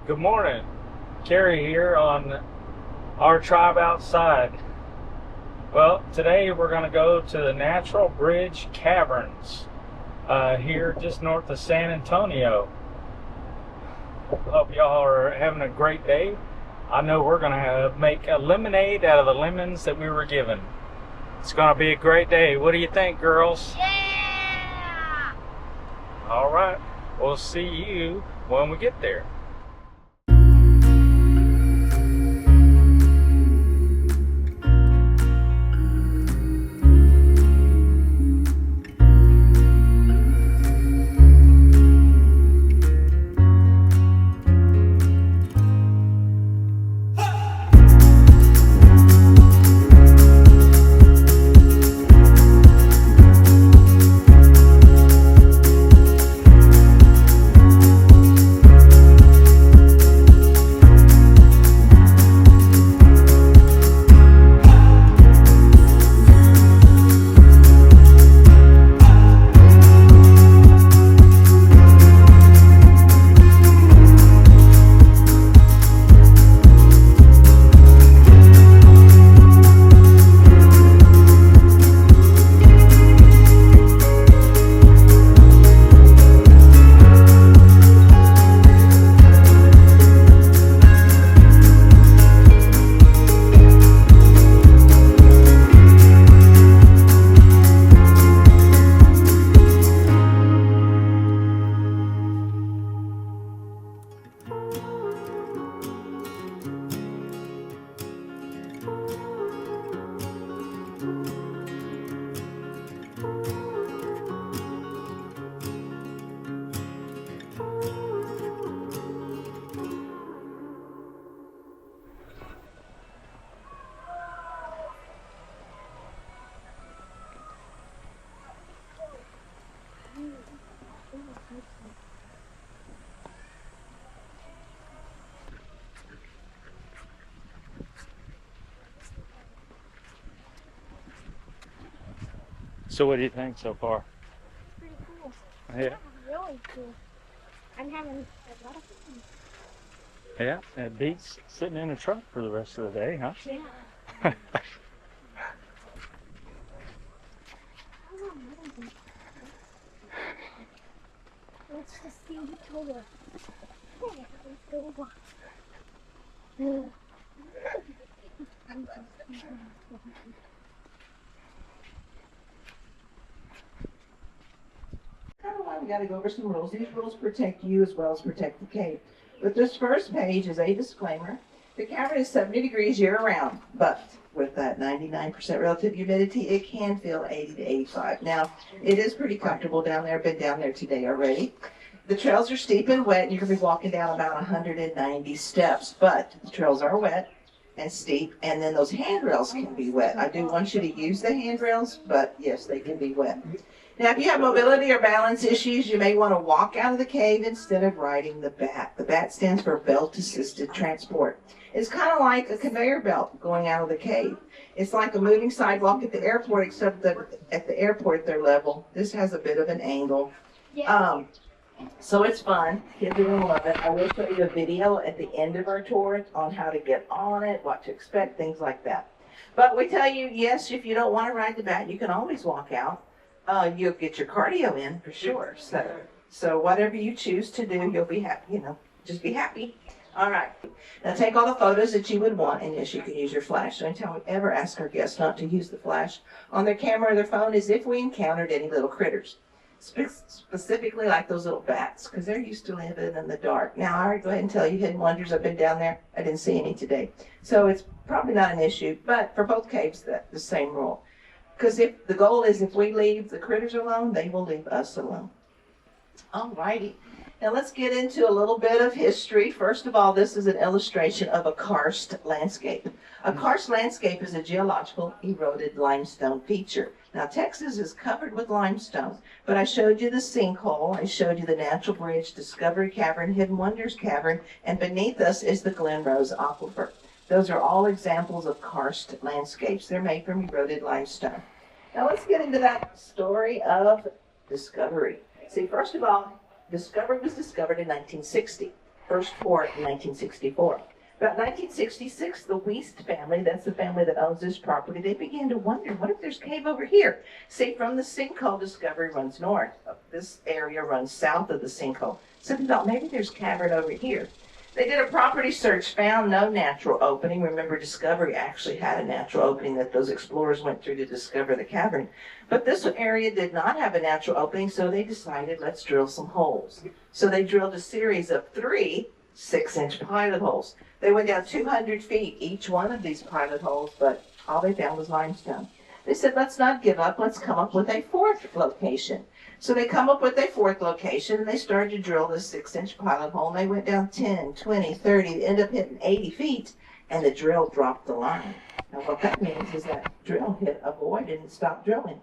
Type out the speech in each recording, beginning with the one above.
Good morning. Kerry here on our tribe outside. Well, today we're going to go to the Natural Caverns here just north of San Antonio. Hope y'all are having a great day. I know we're going to make a lemonade out of the lemons that we were given. It's going to be a great day. What do you think, girls? Yeah! All right. We'll see you when we get there. So what do you think so far? It's pretty cool. Yeah. Really cool. I'm having a lot of fun. Yeah, it beats sitting in a truck for the rest of the day, huh? Yeah. Let's just see the tour. Let's go walk. Kind of why we got to go over some rules. These rules protect you as well as protect the cave. But this first page is a disclaimer. The cavern is 70 degrees year-round, but with that 99% relative humidity, it can feel 80 to 85. Now, it is pretty comfortable down there. I've been down there today already. The trails are steep and wet, and you're going to be walking down about 190 steps, but the trails are wet and steep, and then those handrails can be wet. I do want you to use the handrails, but yes, they can be wet. Now, if you have mobility or balance issues, you may want to walk out of the cave instead of riding the bat. The bat stands for belt-assisted transport. It's kind of like a conveyor belt going out of the cave. It's like a moving sidewalk at the airport, except that at the airport they're level. This has a bit of an angle. Yeah. So it's fun. Kids are going to love it. I will show you a video at the end of our tour on how to get on it, what to expect, things like that. But we tell you, yes, if you don't want to ride the bat, you can always walk out. You'll get your cardio in for sure. So whatever you choose to do, you'll be happy, just be happy. All right. Now take all the photos that you would want, and yes, you can use your flash. The only time we ever ask our guests not to use the flash on their camera or their phone is if we encountered any little critters. Specifically like those little bats, because they're used to living in the dark. Now, I already go ahead and tell you, hidden wonders, I've been down there. I didn't see any today. So it's probably not an issue, but for both caves, that's the same rule. Because if the goal is if we leave the critters alone, they will leave us alone. All righty. Now let's get into a little bit of history. First of all, this is an illustration of a karst landscape. A karst landscape is a geological eroded limestone feature. Now Texas is covered with limestone, but I showed you the sinkhole, I showed you the Natural Bridge, Discovery Cavern, Hidden Wonders Cavern, and beneath us is the Glen Rose Aquifer. Those are all examples of karst landscapes. They're made from eroded limestone. Now let's get into that story of discovery. See, first of all, Discovery was discovered in 1960. first pour in 1964. About 1966, the Wiest family, that's the family that owns this property, they began to wonder, what if there's a cave over here? See, from the sinkhole, discovery runs north. This area runs south of the sinkhole. So they thought, maybe there's a cavern over here. They did a property search, found no natural opening. Remember, discovery actually had a natural opening that those explorers went through to discover the cavern. But this area did not have a natural opening, so they decided, let's drill some holes. So they drilled a series of 3 6-inch pilot holes. They went down 200 feet, each one of these pilot holes, but all they found was limestone. They said, let's not give up, let's come up with a 4th location. So they come up with a 4th location, and they started to drill this 6-inch pilot hole, and they went down 10, 20, 30, they ended up hitting 80 feet, and the drill dropped the line. Now what that means is that drill hit a void and stopped drilling.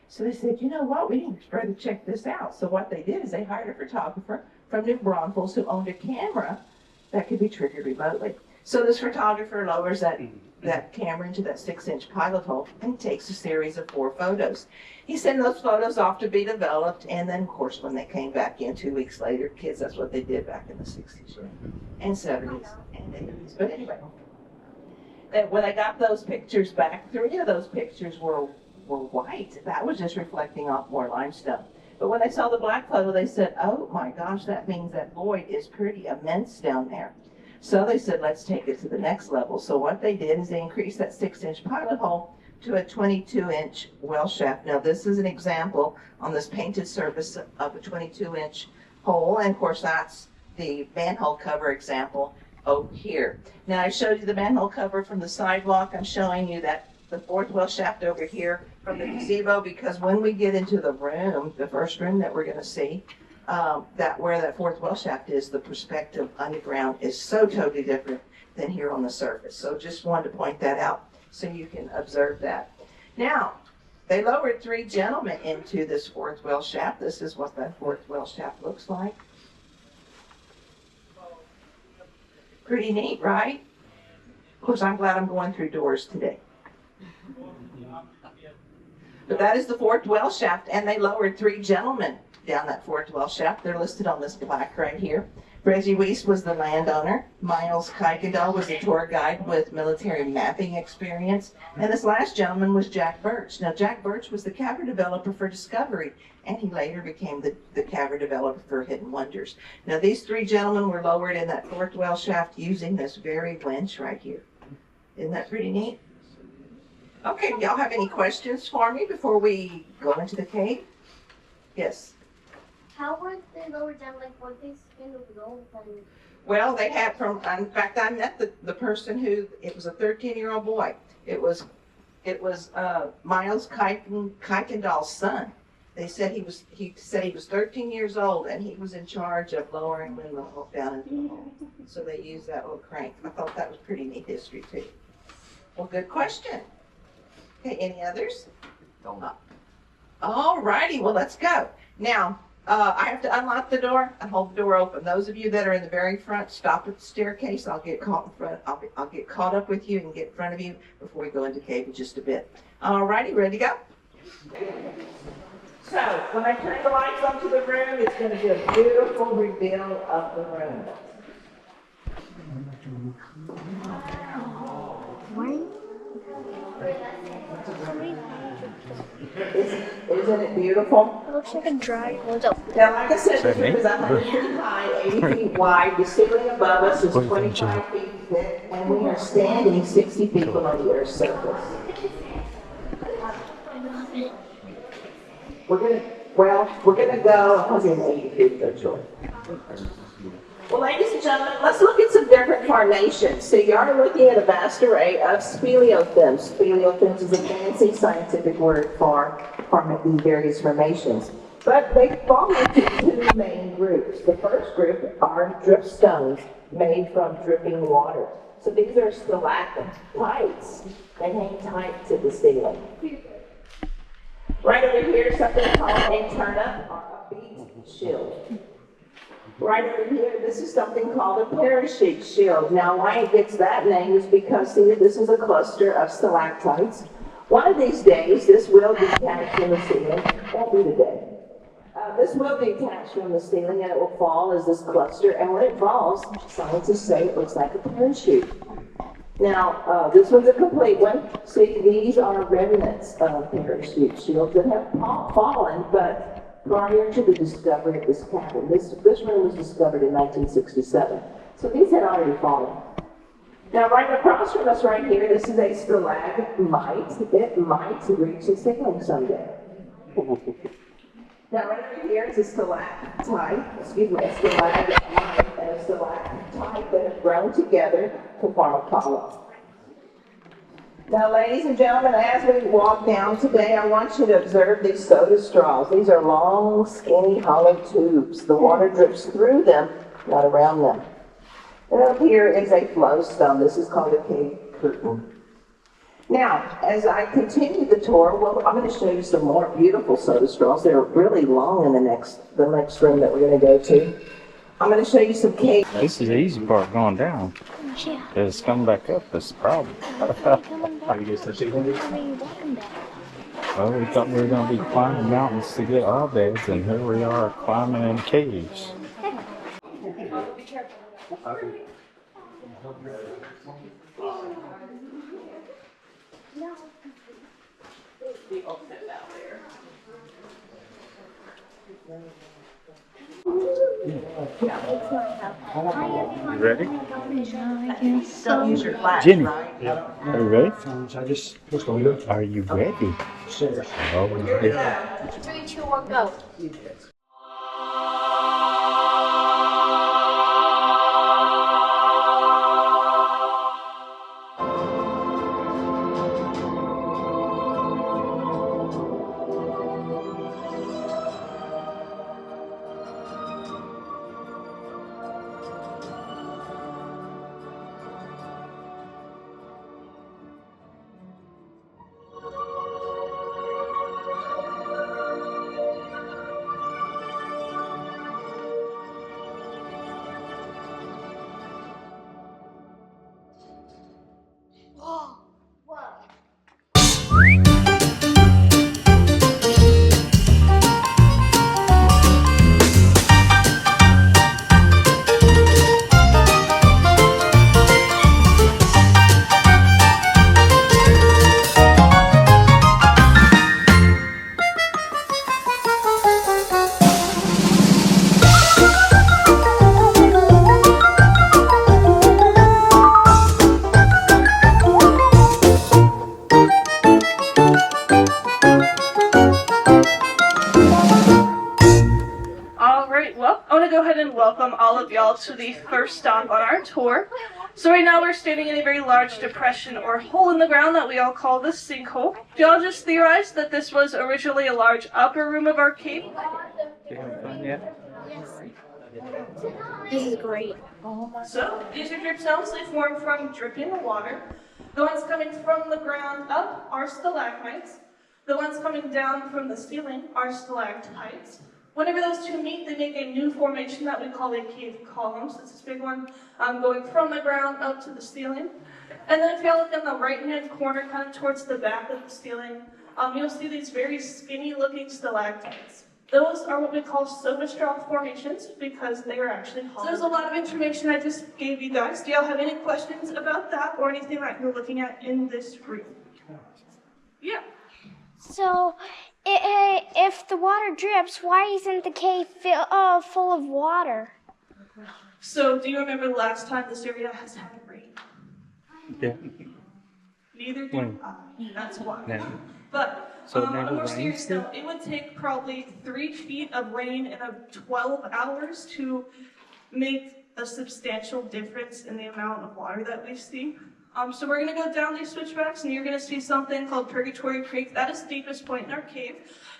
So they said, you know what, we need to further check this out. So what they did is they hired a photographer from New Braunfels who owned a camera that could be triggered remotely. So this photographer lowers that camera into that 6-inch pilot hole and takes a series of 4 photos. He sent those photos off to be developed, and then of course when they came back in 2 weeks later, kids, that's what they did back in the 60s and 70s and 80s. But anyway, when I got those pictures back, 3 of those pictures were white. That was just reflecting off more limestone. But when they saw the black photo, they said, oh my gosh, that means that void is pretty immense down there. So they said, let's take it to the next level. So what they did is they increased that 6-inch pilot hole to a 22-inch well shaft. Now this is an example on this painted surface of a 22-inch hole. And of course that's the manhole cover example over here. Now I showed you the manhole cover from the sidewalk. I'm showing you that the 4th well shaft over here from the gazebo, because when we get into the room, the first room that we're going to see, that where that 4th well shaft is, the perspective underground is so totally different than here on the surface. So just wanted to point that out so you can observe that. Now, they lowered 3 gentlemen into this 4th well shaft. This is what that 4th well shaft looks like. Pretty neat, right? Of course, I'm glad I'm going through doors today. But that is the 4th well shaft, and they lowered 3 gentlemen down that 4th well shaft. They're listed on this plaque right here. Reggie Wiest was the landowner. Miles Kuykendall was the tour guide with military mapping experience. And this last gentleman was Jack Birch. Now, Jack Birch was the cavern developer for Discovery, and he later became the cavern developer for Hidden Wonders. Now, these 3 gentlemen were lowered in that 4th well shaft using this very winch right here. Isn't that pretty neat? Okay, y'all have any questions for me before we go into the cave? Yes. How were they lowered down? Like, what they spin with gold? Well, they had in fact, I met the person who, it was a 13-year-old boy. It was Miles Kuykendall's son. They said he said he was 13 years old, and he was in charge of lowering them down into the hole. So they used that little crank. I thought that was pretty neat history, too. Well, good question. Okay, any others? All righty, well, let's go. Now, I have to unlock the door and hold the door open. Those of you that are in the very front, stop at the staircase. I'll get caught in front. I'll get caught up with you and get in front of you before we go into the cave in just a bit. All righty, ready to go? So, when I turn the lights onto the room, it's going to be a beautiful reveal of the room. Isn't it beautiful? It looks like a dry one's up. Now, like I said, this room is 100 feet high, 80 feet wide. The ceiling above us is 25 feet thick, and we are standing 60 feet below the Earth's surface. We're gonna go 180 feet virtually. Well, ladies and gentlemen, let's look at some different formations. So you are looking at a vast array of speleothems. Speleothems is a fancy scientific word for these various formations. But they fall into 2 main groups. The first group are dripstones made from dripping water. So these are stalactites. They hang tight to the ceiling. Right over here, something called a turnip or a beet shield. Right over here, this is something called a parachute shield. Now, why it gets that name is because, see, this is a cluster of stalactites. One of these days, this will detach from the ceiling. Won't be today. This will be attached from the ceiling and it will fall as this cluster. And when it falls, scientists say it looks like a parachute. Now, this one's a complete one. See, these are remnants of parachute shields that have fallen, but prior to the discovery of this cavern, this room was discovered in 1967. So these had already fallen. Now, right across from us right here, this is a stalagmite. It might reach the ceiling someday. Now, right over here is a stalactite, a stalagmite and a stalactite that have grown together to form a column. Now, ladies and gentlemen, as we walk down today, I want you to observe these soda straws. These are long, skinny, hollow tubes. The water drips through them, not around them. And up here is a flow stone. This is called a cave curtain. Now, as I continue the tour, well, I'm going to show you some more beautiful soda straws. They're really long in the next room that we're going to go to. I'm going to show you some cave. This is the easy part going down. Yeah. It's coming back up. That's the problem. Are you guys touching it? Well, we thought we were going to be climbing mountains to get our beds, and here we are climbing in caves. Be careful. No. You ready? I guess so. Don't use your flash, Jenny. right? Are you ready? What's going on? Are you ready? Oh, yeah. 3, 2, 1, go. Whoa. Alright, well, I want to go ahead and welcome all of y'all to the first stop on our tour. So right now we're standing in a very large depression or hole in the ground that we all call the sinkhole. Geologists theorized that this was originally a large upper room of our cave. You having fun yet? This is great. So these are drip cells. They form from dripping water. The ones coming from the ground up are stalagmites. The ones coming down from the ceiling are stalactites. Whenever those two meet, they make a new formation that we call a cave column. So it's this big one going from the ground up to the ceiling. And then if you look in the right-hand corner, kind of towards the back of the ceiling, you'll see these very skinny-looking stalactites. Those are what we call soda straw formations because they are actually hollow. So there's a lot of information I just gave you guys. Do y'all have any questions about that or anything that you're looking at in this room? Yeah. So, if the water drips, why isn't the cave full of water? So, do you remember the last time this area has had rain? Yeah. Neither do When? I. That's why. No. But So it on never a more rains serious here? note, it would take probably 3 feet of rain in 12 hours to make a substantial difference in the amount of water that we see. So we're going to go down these switchbacks and you're going to see something called Purgatory Creek. That is the deepest point in our cave.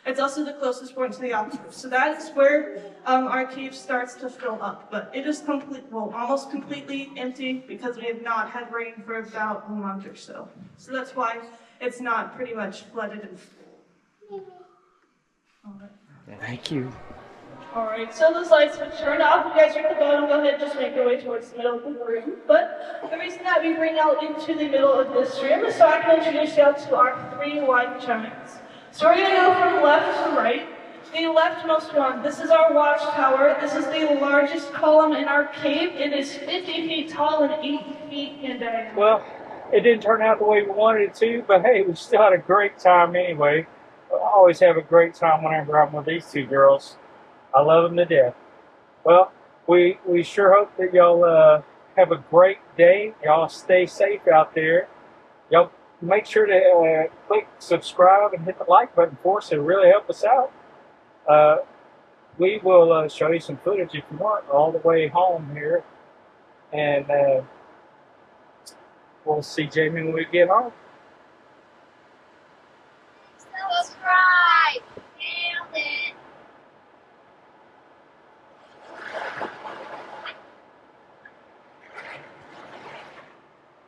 It's also the closest point to the aquifer. So that is where our cave starts to fill up. But it is almost completely empty because we have not had rain for about a month or so. So that's why it's not pretty much flooded and full. Thank you. Alright, so those lights have turned off. You guys are at the bottom. Go ahead and just make your way towards the middle of the room. But the reason that we bring out into the middle of this room is so I can introduce you to our 3 white giants. So we're going to go from left to right. The leftmost one, this is our watchtower. This is the largest column in our cave. It is 50 feet tall and 8 feet in diameter. Well, it didn't turn out the way we wanted it to, but hey, we still had a great time anyway. I always have a great time whenever I'm with these two girls. I love them to death. Well, we sure hope that y'all have a great day. Y'all stay safe out there. Y'all make sure to click subscribe and hit the like button for us. It'll really help us out. We will show you some footage if you want all the way home here. And we'll see Jamie when we get home. Subscribe. Nailed it.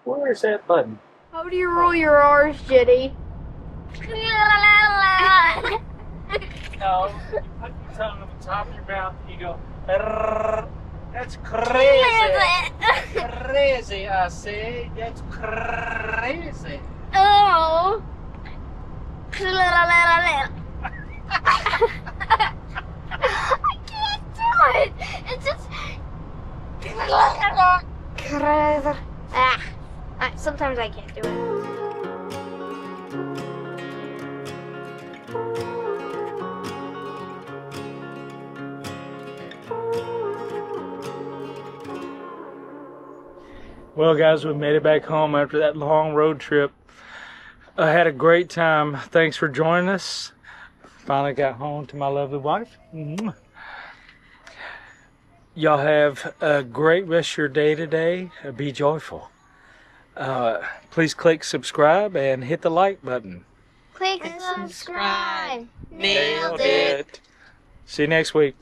Where is that button? How do you roll your R's, Jitty? No, you put your tongue on the top of your mouth and you go, "Rrrr." That's crazy. Crazy, I say. That's crazy. Oh. I can't do it. It's just. Sometimes I can't do it. Well, guys, we made it back home after that long road trip. I had a great time. Thanks for joining us. Finally got home to my lovely wife. Y'all have a great rest of your day today. Be joyful. Please click subscribe and hit the like button. Click subscribe. Nailed it. See you next week.